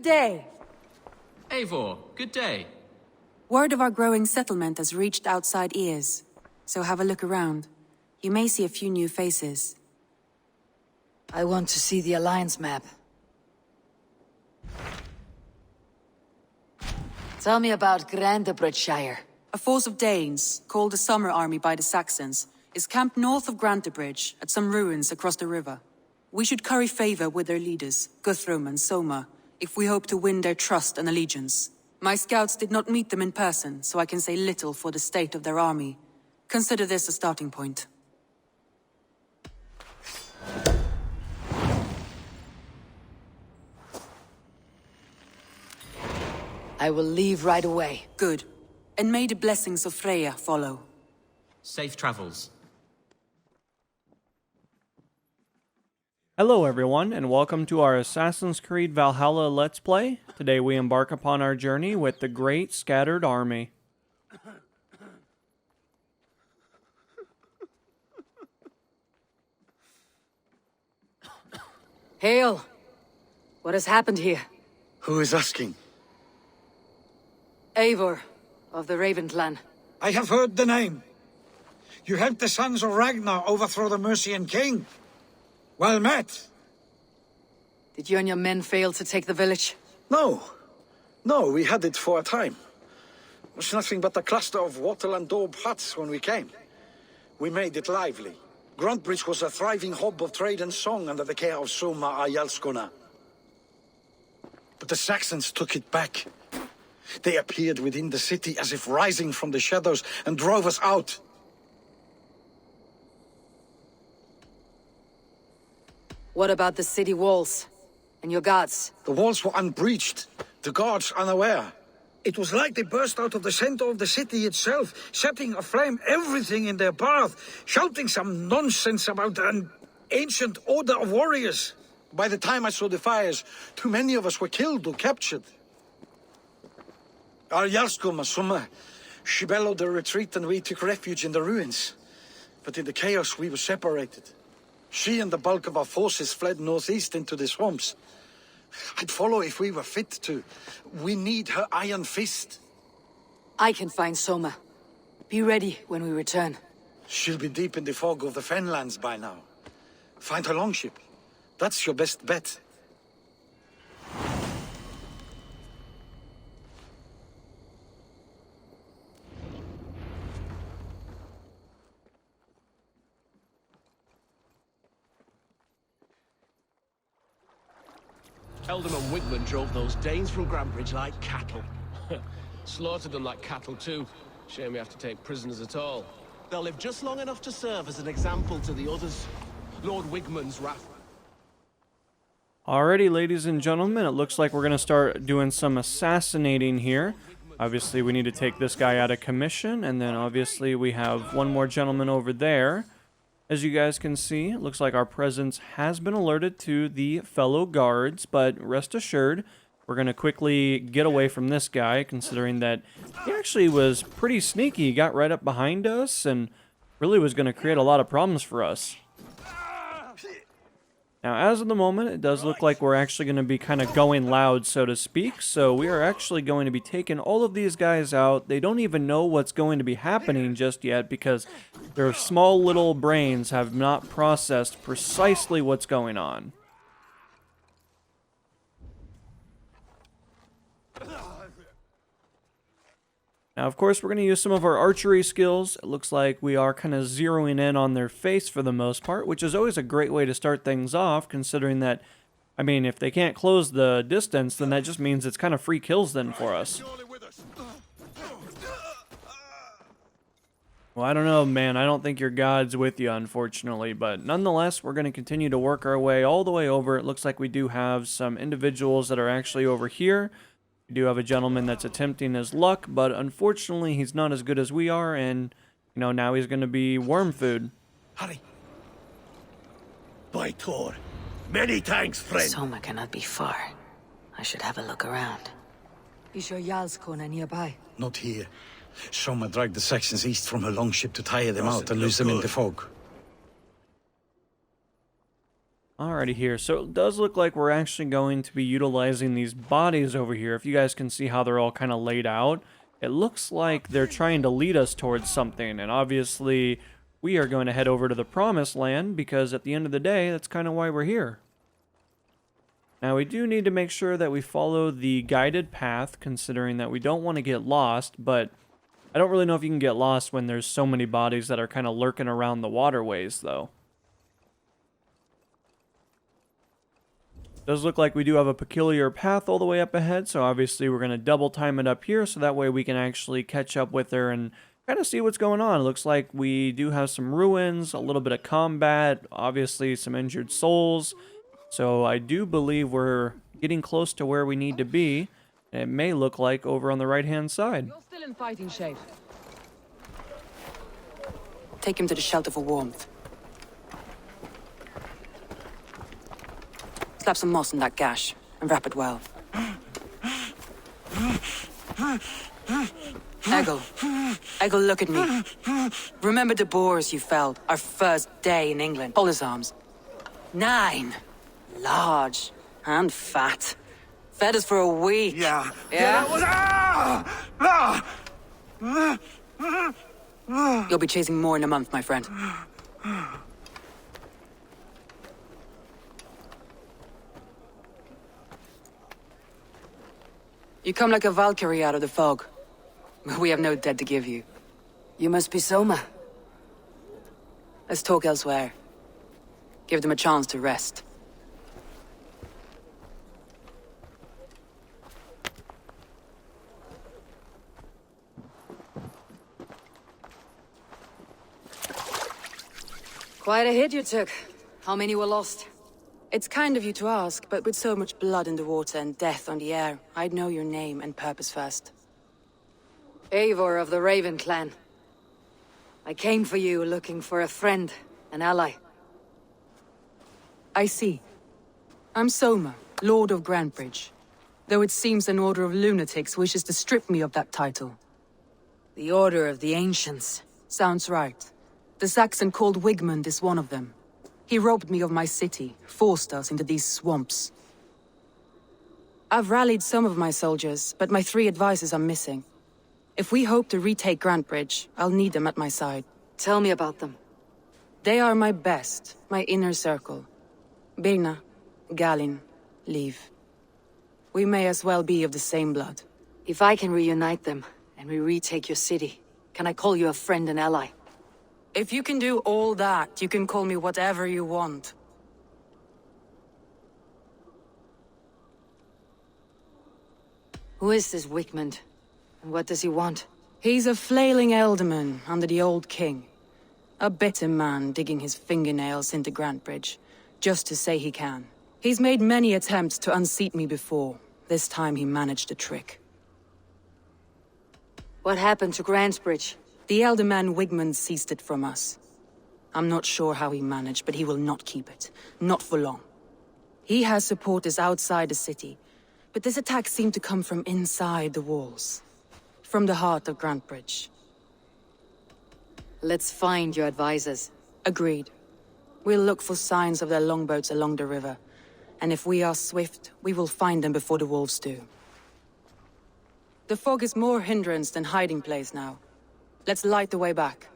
Good day. Eivor, good day. Word of our growing settlement has reached outside ears, so have a look around. You may see a few new faces. I want to see the Alliance map. Tell me about Grantebridgeshire. A force of Danes, called the Summer Army by the Saxons, is camped north of Grantebridge at some ruins across the river. We should curry favor with their leaders, Guthrum and Soma, if we hope to win their trust and allegiance. My scouts did not meet them in person, so I can say little for the state of their army. Consider this a starting point. I will leave right away. Good. And may the blessings of Freya follow. Safe travels. Hello everyone, and welcome to our Assassin's Creed Valhalla Let's Play. Today we embark upon our journey with the Great Scattered Army. Hail! What has happened here? Who is asking? Eivor, of the Raven clan. I have heard the name. You helped the sons of Ragnar overthrow the Mercian king. Well met. Did you and your men fail to take the village? No. No, we had it for a time. It was nothing but a cluster of wattle and daub huts when we came. We made it lively. Gruntbridge was a thriving hub of trade and song under the care of Soma Ayalskona. But the Saxons took it back. They appeared within the city as if rising from the shadows and drove us out. What about the city walls? And your guards? The walls were unbreached, the guards unaware. It was like they burst out of the center of the city itself, setting aflame everything in their path, shouting some nonsense about an ancient order of warriors. By the time I saw the fires, too many of us were killed or captured. Our Jarlskoma, Summa, she bellowed the retreat and we took refuge in the ruins. But in the chaos we were separated. She and the bulk of our forces fled northeast into the swamps. I'd follow if we were fit to. We need her iron fist. I can find Soma. Be ready when we return. She'll be deep in the fog of the Fenlands by now. Find her longship. That's your best bet. Eldon and Wigman drove those Danes from Grantebridge like cattle. Slaughtered them like cattle too. Shame we have to take prisoners at all. They'll live just long enough to serve as an example to the others. Lord Wigman's wrath. Alrighty, ladies and gentlemen, it looks like we're going to start doing some assassinating here. Obviously, we need to take this guy out of commission, and then obviously we have one more gentleman over there. As you guys can see, it looks like our presence has been alerted to the fellow guards, but rest assured, we're going to quickly get away from this guy, considering that he actually was pretty sneaky. He got right up behind us and really was going to create a lot of problems for us. Now, as of the moment, it does look like we're actually going to be kind of going loud, so to speak. So we are actually going to be taking all of these guys out. They don't even know what's going to be happening just yet because their small little brains have not processed precisely what's going on. Now, of course, we're going to use some of our archery skills. It looks like we are kind of zeroing in on their face for the most part, which is always a great way to start things off, considering that, I mean, if they can't close the distance, then that just means it's kind of free kills then for us. Well, I don't know, man. I don't think your god's with you, unfortunately, but nonetheless, we're going to continue to work our way all the way over. It looks like we do have some individuals that are actually over here. We do have a gentleman that's attempting his luck, but unfortunately he's not as good as we are, and, you know, now he's going to be worm food. Hurry. By Thor. Many thanks, friend. Soma cannot be far. I should have a look around. Is your Jarlskona nearby? Not here. Soma dragged the Saxons east from her longship to tire them out and lose them in the fog. Alrighty here. So it does look like we're actually going to be utilizing these bodies over here. If you guys can see how they're all kind of laid out, it looks like they're trying to lead us towards something. And obviously, we are going to head over to the Promised Land because at the end of the day, that's kind of why we're here. Now, we do need to make sure that we follow the guided path, considering that we don't want to get lost, but I don't really know if you can get lost when there's so many bodies that are kind of lurking around the waterways, though. Does look like we do have a peculiar path all the way up ahead, so obviously we're going to double time it up here so that way we can actually catch up with her and kind of see what's going on. It looks like we do have some ruins, a little bit of combat, obviously some injured souls. So I do believe we're getting close to where we need to be. It may look like over on the right-hand side. You're still in fighting shape. Take him to the shelter for warmth. Slap some moss in that gash and wrap it well. Eggle, look at me. Remember the boars you felled our first day in England? Hold his arms. 9. Large and fat. Fed us for a week. Yeah. Yeah? You'll be chasing more in a month, my friend. You come like a Valkyrie out of the fog. We have no dead to give you. You must be Soma. Let's talk elsewhere. Give them a chance to rest. Quite a hit you took. How many were lost? It's kind of you to ask, but with so much blood in the water and death on the air, I'd know your name and purpose first. Eivor of the Raven clan. I came for you looking for a friend, an ally. I see. I'm Soma, Lord of Grantebridge. Though it seems an order of lunatics wishes to strip me of that title. The Order of the Ancients. Sounds right. The Saxon called Wigmund is one of them. He robbed me of my city, forced us into these swamps. I've rallied some of my soldiers, but my 3 advisors are missing. If we hope to retake Grantebridge, I'll need them at my side. Tell me about them. They are my best, my inner circle. Birna, Galin, Liv. We may as well be of the same blood. If I can reunite them, and we retake your city, can I call you a friend and ally? If you can do all that, you can call me whatever you want. Who is this Wigmund? And what does he want? He's a flailing elderman under the old king. A bitter man digging his fingernails into Grantebridge, just to say he can. He's made many attempts to unseat me before. This time he managed a trick. What happened to Grantebridge? The elder man Wigmund seized it from us. I'm not sure how he managed, but he will not keep it. Not for long. He has supporters outside the city, but this attack seemed to come from inside the walls. From the heart of Grantebridge. Let's find your advisors. Agreed. We'll look for signs of their longboats along the river. And if we are swift, we will find them before the wolves do. The fog is more hindrance than hiding place now. Let's light the way back.